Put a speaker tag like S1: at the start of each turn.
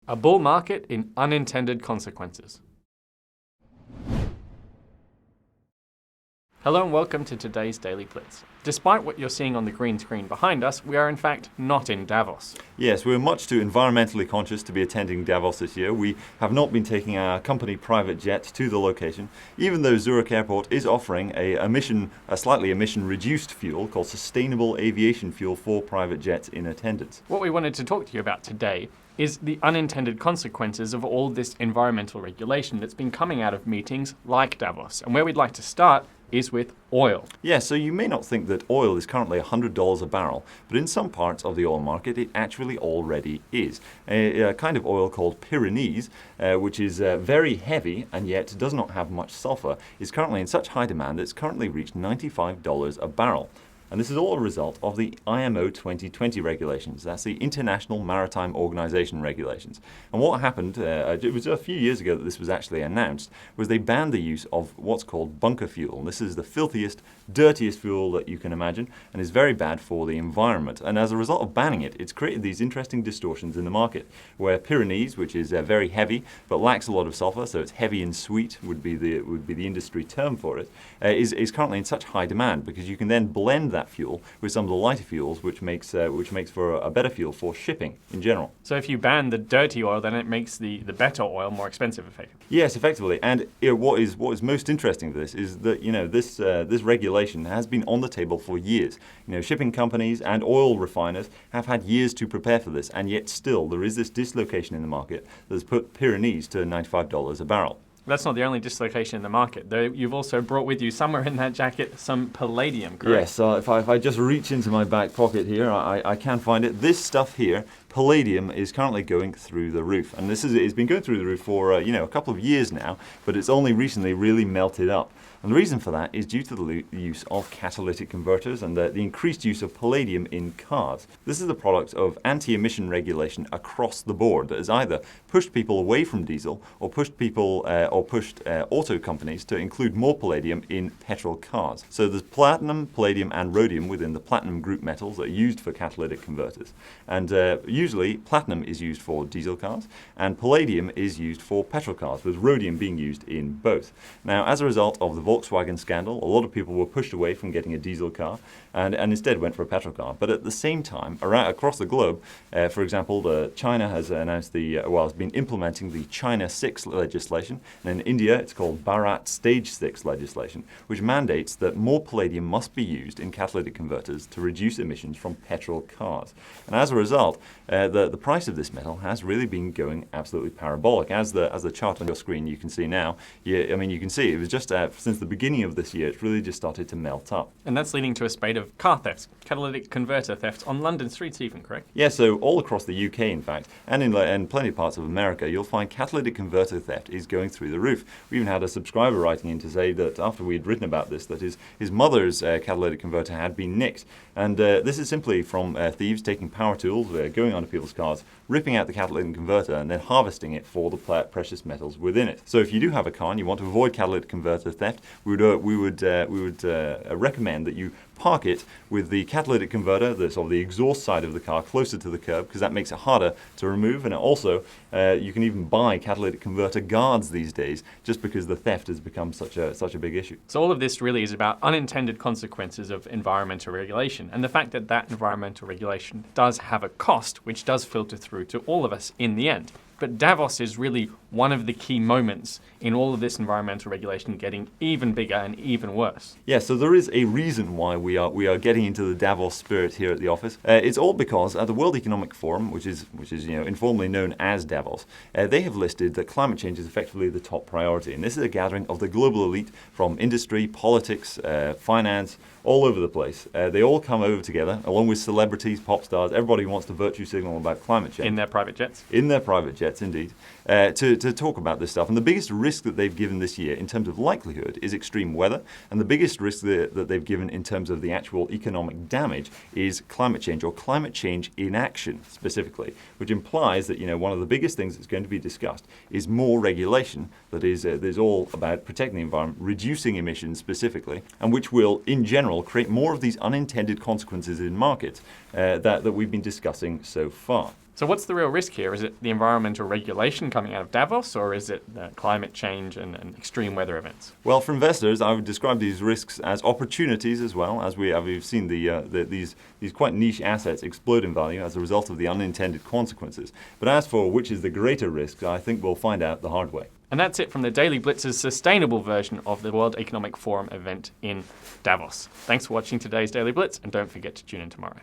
S1: A bull market in unintended consequences. Hello and welcome to today's Daily Blitz. Despite what you're seeing on the green screen behind us, we are in fact not in Davos.
S2: Yes, we're much too environmentally conscious to be attending Davos this year. We have not been taking our company private jet to the location, even though Zurich Airport is offering a slightly emission-reduced fuel called sustainable aviation fuel for private jets in attendance.
S1: What we wanted to talk to you about today is the unintended consequences of all this environmental regulation that's been coming out of meetings like Davos. And where we'd like to start is with oil.
S2: Yeah, so you may not think that oil is currently $100 a barrel, but in some parts of the oil market it actually already is. A kind of oil called Pyrenees, which is very heavy and yet does not have much sulfur, is currently in such high demand that it's currently reached $95 a barrel. And this is all a result of the IMO 2020 regulations. That's the International Maritime Organization regulations. And what happened, it was a few years ago that this was actually announced, was they banned the use of what's called bunker fuel. This is the filthiest, dirtiest fuel that you can imagine and is very bad for the environment. And as a result of banning it, it's created these interesting distortions in the market, where Pyrenees, which is very heavy but lacks a lot of sulfur, so it's heavy and sweet would be the industry term for it, is currently in such high demand because you can then blend that fuel with some of the lighter fuels, which makes for a better fuel for shipping in general.
S1: So if you ban the dirty oil, then it makes the better oil more expensive, effectively.
S2: Yes, effectively. And what is most interesting for this is that this regulation has been on the table for years. Shipping companies and oil refiners have had years to prepare for this, and yet still there is this dislocation in the market that has put Pyrenees to $95 a barrel.
S1: That's not the only dislocation in the market, though. You've also brought with you somewhere in that jacket some palladium, correct?
S2: Yes, if I just reach into my back pocket here, I can find it. This stuff here, palladium, is currently going through the roof. And it's been going through the roof for a couple of years now, but it's only recently really melted up. And the reason for that is due to the use of catalytic converters and the increased use of palladium in cars. This is the product of anti-emission regulation across the board that has either pushed people away from diesel or pushed auto companies to include more palladium in petrol cars. So there's platinum, palladium, and rhodium within the platinum group metals that are used for catalytic converters. And usually platinum is used for diesel cars and palladium is used for petrol cars, with rhodium being used in both. Now, as a result of the Volkswagen scandal, a lot of people were pushed away from getting a diesel car and instead went for a petrol car. But at the same time, across the globe, for example, China has announced has been implementing the China 6 legislation, and in India it's called Bharat Stage 6 legislation, which mandates that more palladium must be used in catalytic converters to reduce emissions from petrol cars. And as a result, the price of this metal has really been going absolutely parabolic. As the chart on your screen you can see now, you can see it was just since the beginning of this year, it's really just started to melt up.
S1: And that's leading to a spate of car thefts, catalytic converter thefts on London streets even, correct?
S2: Yeah, so all across the UK, in fact, and in plenty of parts of America, you'll find catalytic converter theft is going through the roof. We even had a subscriber writing in to say that after we had written about this, that his mother's catalytic converter had been nicked. And this is simply from thieves taking power tools, going onto people's cars, ripping out the catalytic converter, and then harvesting it for the precious metals within it. So if you do have a car and you want to avoid catalytic converter theft, we would recommend that you park it with the catalytic converter, the exhaust side of the car, closer to the curb, because that makes it harder to remove. And also, you can even buy catalytic converter guards these days, just because the theft has become such a big issue.
S1: So all of this really is about unintended consequences of environmental regulation, and the fact that environmental regulation does have a cost, which does filter through to all of us in the end. But Davos is really one of the key moments in all of this environmental regulation getting even bigger and even worse.
S2: Yeah, so there is a reason why we are getting into the Davos spirit here at the office. It's all because at the World Economic Forum, which is informally known as Davos, they have listed that climate change is effectively the top priority. And this is a gathering of the global elite from industry, politics, finance, all over the place. They all come over together, along with celebrities, pop stars, everybody who wants to virtue signal about climate change.
S1: In their private jets?
S2: In their private jets, indeed, to talk about this stuff. And the biggest risk that they've given this year in terms of likelihood is extreme weather, and the biggest risk that they've given in terms of the actual economic damage is climate change, or climate change inaction specifically, which implies that one of the biggest things that's going to be discussed is more regulation that is all about protecting the environment, reducing emissions specifically, and which will, in general, create more of these unintended consequences in markets that we've been discussing so far.
S1: So what's the real risk here? Is it the environmental regulation coming out of Davos, or is it the climate change and extreme weather events?
S2: Well, for investors, I would describe these risks as opportunities as well, as we've seen these quite niche assets explode in value as a result of the unintended consequences. But as for which is the greater risk, I think we'll find out the hard way.
S1: And that's it from the Daily Blitz's sustainable version of the World Economic Forum event in Davos. Thanks for watching today's Daily Blitz, and don't forget to tune in tomorrow.